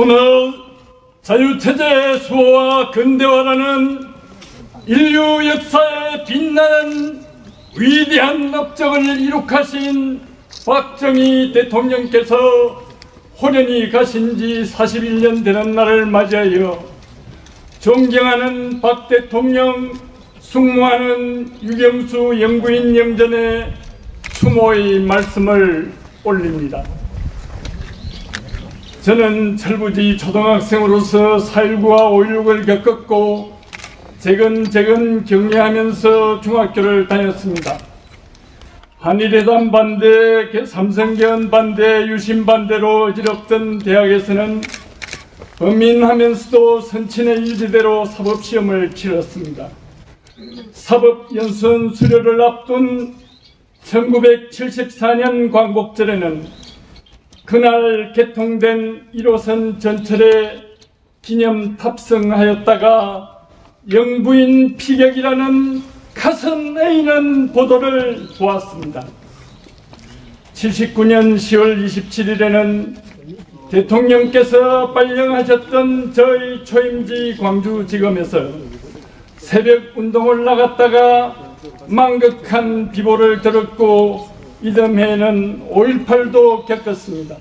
오늘 자유체제의 수호와 근대화라는 인류 역사에 빛나는 위대한 업적을 이룩하신 박정희 대통령께서 호련히 가신 지 41년 되는 날을 맞이하여 존경하는 박 대통령, 숭모하는 유경수 영부인 영전에 추모의 말씀을 올립니다. 저는 철부지 초등학생으로서 4.19와 5.16을 겪었고 재근재근 격려하면서 중학교를 다녔습니다. 한일회담 반대, 삼성개헌 반대, 유신 반대로 어지럽던 대학에서는 범민하면서도 선친의 일지대로 사법시험을 치렀습니다. 사법연수원 수료를 앞둔 1974년 광복절에는 그날 개통된 1호선 전철에 기념 탑승하였다가 영부인 피격이라는 가슴 에이는 보도를 보았습니다. 79년 10월 27일에는 대통령께서 발령하셨던 저희 초임지 광주지검에서 새벽 운동을 나갔다가 망극한 비보를 들었고 이듬해에는 5.18도 겪었습니다.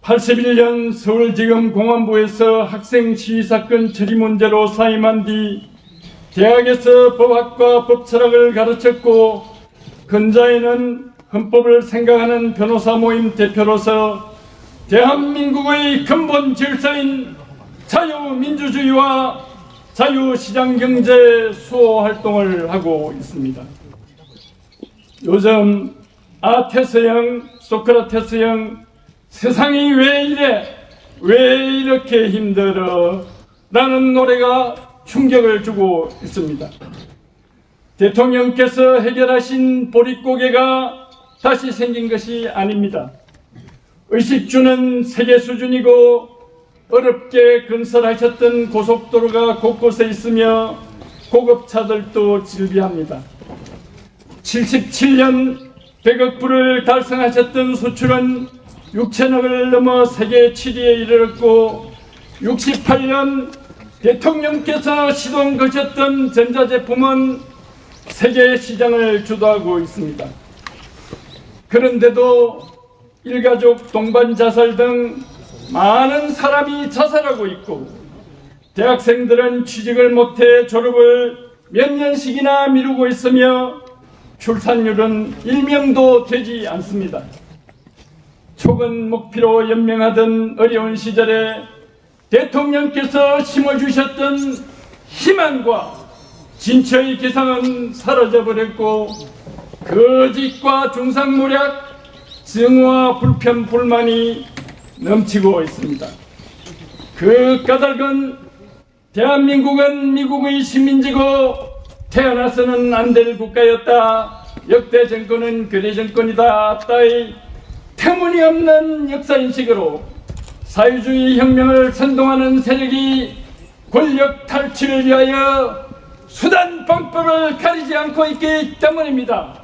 81년 서울지검 공안부에서 학생 시위사건 처리 문제로 사임한 뒤 대학에서 법학과 법철학을 가르쳤고 근자에는 헌법을 생각하는 변호사 모임 대표로서 대한민국의 근본 질서인 자유민주주의와 자유시장경제 수호 활동을 하고 있습니다. 요즘 아테스형, 소크라테스형 세상이 왜 이래? 왜 이렇게 힘들어? 라는 노래가 충격을 주고 있습니다. 대통령께서 해결하신 보릿고개가 다시 생긴 것이 아닙니다. 의식주는 세계 수준이고 어렵게 건설하셨던 고속도로가 곳곳에 있으며 고급차들도 질비합니다. 77년 100억 불을 달성하셨던 수출은 6천억을 넘어 세계 7위에 이르렀고 68년 대통령께서 시동 거셨던 전자제품은 세계 시장을 주도하고 있습니다. 그런데도 일가족 동반 자살 등 많은 사람이 자살하고 있고 대학생들은 취직을 못해 졸업을 몇 년씩이나 미루고 있으며 출산율은 1명도 되지 않습니다. 촉은 목피로 연명하던 어려운 시절에 대통령께서 심어주셨던 희망과 진처의 기상은 사라져버렸고 거짓과 중상모략, 증오와 불편, 불만이 넘치고 있습니다. 그 까닭은 대한민국은 미국의 식민지고 태어나서는 안 될 국가였다. 역대 정권은 괴뢰 정권이다. 따위 터무니없는 역사인식으로 사회주의 혁명을 선동하는 세력이 권력 탈취를 위하여 수단 방법을 가리지 않고 있기 때문입니다.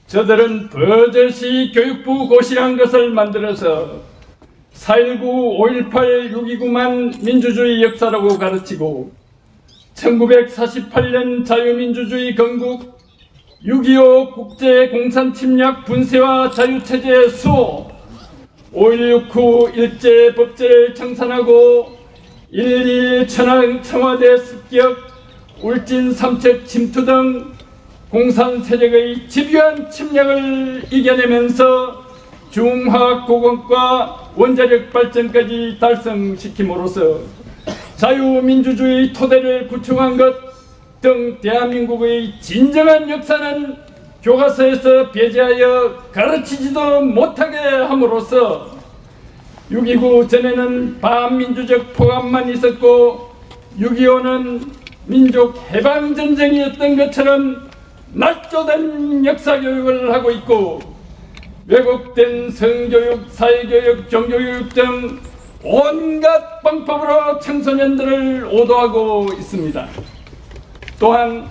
저들은 버젓이 교육부 고시란 것을 만들어서 4.19, 5.18, 6.29만 민주주의 역사라고 가르치고 1948년 자유민주주의 건국, 6.25 국제공산침략 분쇄와 자유체제 수호, 5.16 후 일제법제를 청산하고 1.1 청와대 습격, 울진 삼척 침투 등 공산 세력의 집요한 침략을 이겨내면서 중화학고공과 원자력 발전까지 달성시킴으로써 자유민주주의 토대를 구축한 것 등 대한민국의 진정한 역사는 교과서에서 배제하여 가르치지도 못하게 함으로써 6.29 전에는 반민주적 포갑만 있었고 6.25는 민족 해방전쟁이었던 것처럼 날조된 역사교육을 하고 있고 왜곡된 성교육, 사회교육, 종교교육 등 온갖 방법으로 청소년들을 오도하고 있습니다. 또한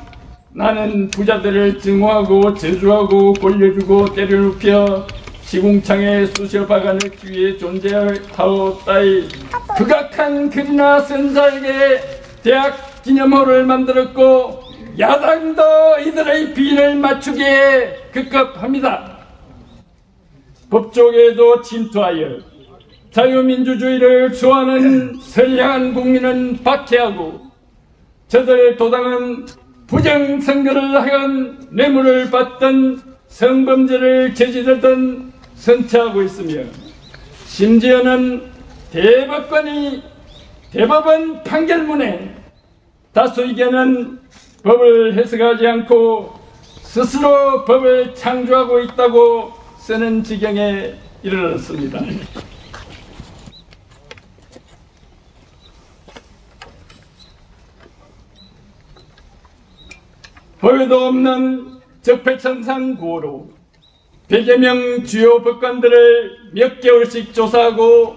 나는 부자들을 증오하고 저주하고 골려주고 때려 눕혀 시궁창에 쑤셔 박아넣기 위해 존재하오 따위 극악한 글이나 쓴 자에게 대학 기념호를 만들었고 야당도 이들의 비를 맞추기에 급급합니다. 법조계에도 침투하여 자유민주주의를 수호하는 선량한 국민은 박해하고 저들 도당은 부정선거를 하건 뇌물을 받던 성범죄를 저지르던 선처하고 있으며 심지어는 대법원 판결문에 다수 의견은 법을 해석하지 않고 스스로 법을 창조하고 있다고 쓰는 지경에 이르렀습니다. 법에도 없는 적폐청산 구호로 100여 명 주요 법관들을 몇 개월씩 조사하고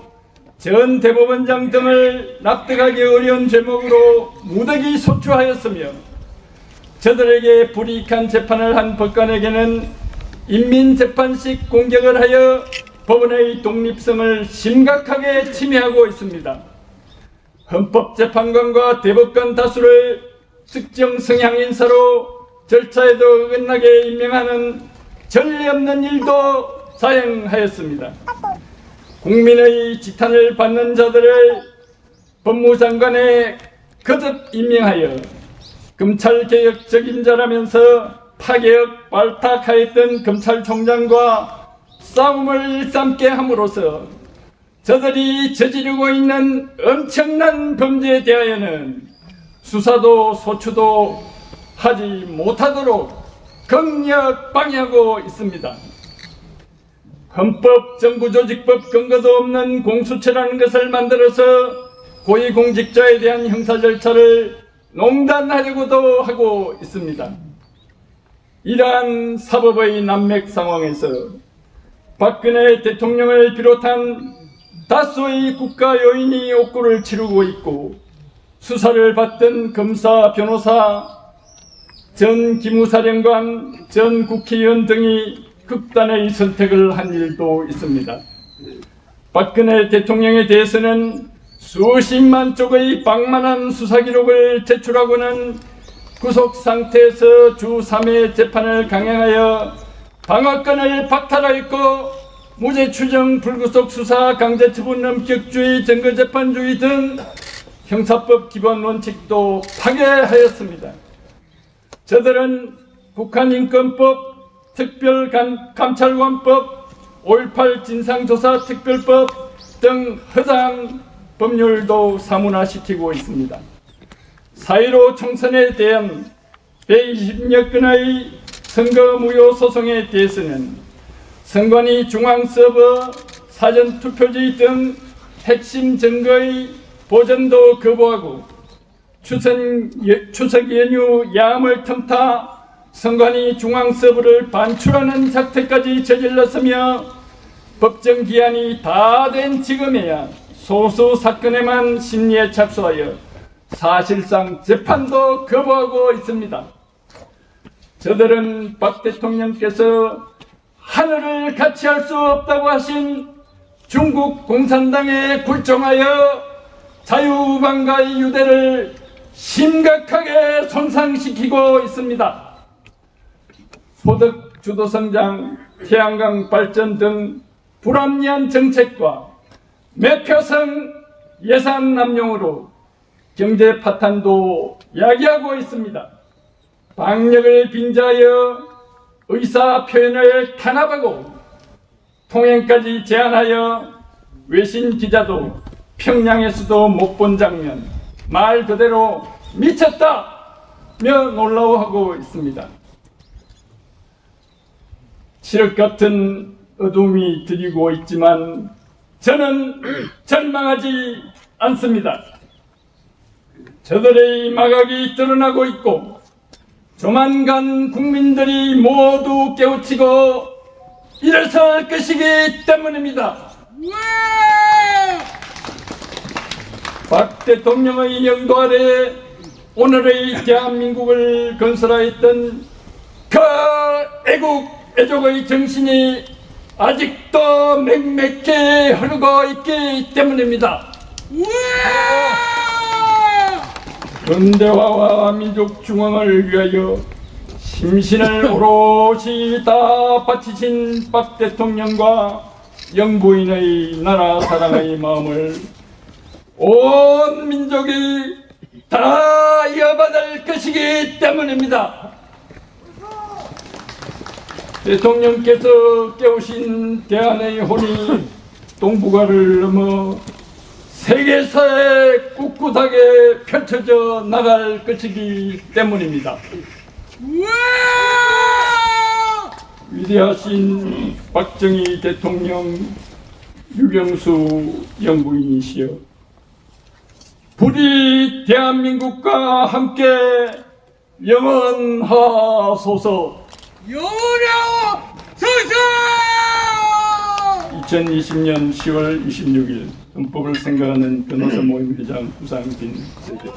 전 대법원장 등을 납득하기 어려운 제목으로 무더기 소추하였으며 저들에게 불이익한 재판을 한 법관에게는 인민재판식 공격을 하여 법원의 독립성을 심각하게 침해하고 있습니다. 헌법재판관과 대법관 다수를 특정 성향 인사로 절차에도 어긋나게 임명하는 전례 없는 일도 자행하였습니다. 국민의 지탄을 받는 자들을 법무장관에 거듭 임명하여 검찰개혁 적임자라면서 파개혁 발탁하였던 검찰총장과 싸움을 일삼게 함으로써 저들이 저지르고 있는 엄청난 범죄에 대하여는 수사도 소추도 하지 못하도록 강력 방해하고 있습니다. 헌법, 정부조직법 근거도 없는 공수처라는 것을 만들어서 고위공직자에 대한 형사 절차를 농단하려고도 하고 있습니다. 이러한 사법의 난맥 상황에서 박근혜 대통령을 비롯한 다수의 국가 요인이 옥구를 치르고 있고 수사를 받던 검사, 변호사, 전 기무사령관, 전 국회의원 등이 극단의 선택을 한 일도 있습니다. 박근혜 대통령에 대해서는 수십만 쪽의 방만한 수사 기록을 제출하고는 구속 상태에서 주 3회 재판을 강행하여 방어권을 박탈하였고 무죄 추정, 불구속 수사, 강제처분, 엄격주의, 증거재판주의 등 형사법 기본 원칙도 파괴하였습니다. 저들은 북한인권법, 특별감찰관법, 5.18 진상조사특별법 등 허당 법률도 사문화시키고 있습니다. 4.15 총선에 대한 120여 건의 선거무효 소송에 대해서는 선관위 중앙서버, 사전투표지 등 핵심 증거의 보전도 거부하고 추석 연휴 야암을 틈타 선관위 중앙서버를 반출하는 작태까지 저질렀으며 법정 기한이 다 된 지금에야 소수 사건에만 심리에 착수하여 사실상 재판도 거부하고 있습니다. 저들은 박 대통령께서 하늘을 같이 할 수 없다고 하신 중국 공산당에 굴종하여 자유우방가의 유대를 심각하게 손상시키고 있습니다. 소득 주도 성장, 태양광 발전 등 불합리한 정책과 매표성 예산 남용으로 경제 파탄도 야기하고 있습니다. 방역을 빙자하여 의사 표현을 탄압하고 통행까지 제한하여 외신 기자도 평양에서도 못 본 장면, 말 그대로 미쳤다며 놀라워하고 있습니다. 칠흑 같은 어둠이 들이고 있지만 저는 절망하지 않습니다. 저들의 마각이 드러나고 있고 조만간 국민들이 모두 깨우치고 일어설 것이기 때문입니다. 박 대통령의 영도 아래 오늘의 대한민국을 건설하였던 그 애국 애족의 정신이 아직도 맹맥히 흐르고 있기 때문입니다. 근대화와 민족 중앙을 위하여 심신을 오롯이 다 바치신 박 대통령과 영부인의 나라 사랑의 마음을 온 민족이 다 이어받을 것이기 때문입니다. 대통령께서 깨우신 대한의 혼이 동북아를 넘어 세계사에 꿋꿋하게 펼쳐져 나갈 것이기 때문입니다. 위대하신 박정희 대통령, 유경수 영부인이시여, 부디 대한민국과 함께 영원하소서. 영원하소서. 2020년 10월 26일 헌법을 생각하는 변호사 모임 회장 부상빈 세대.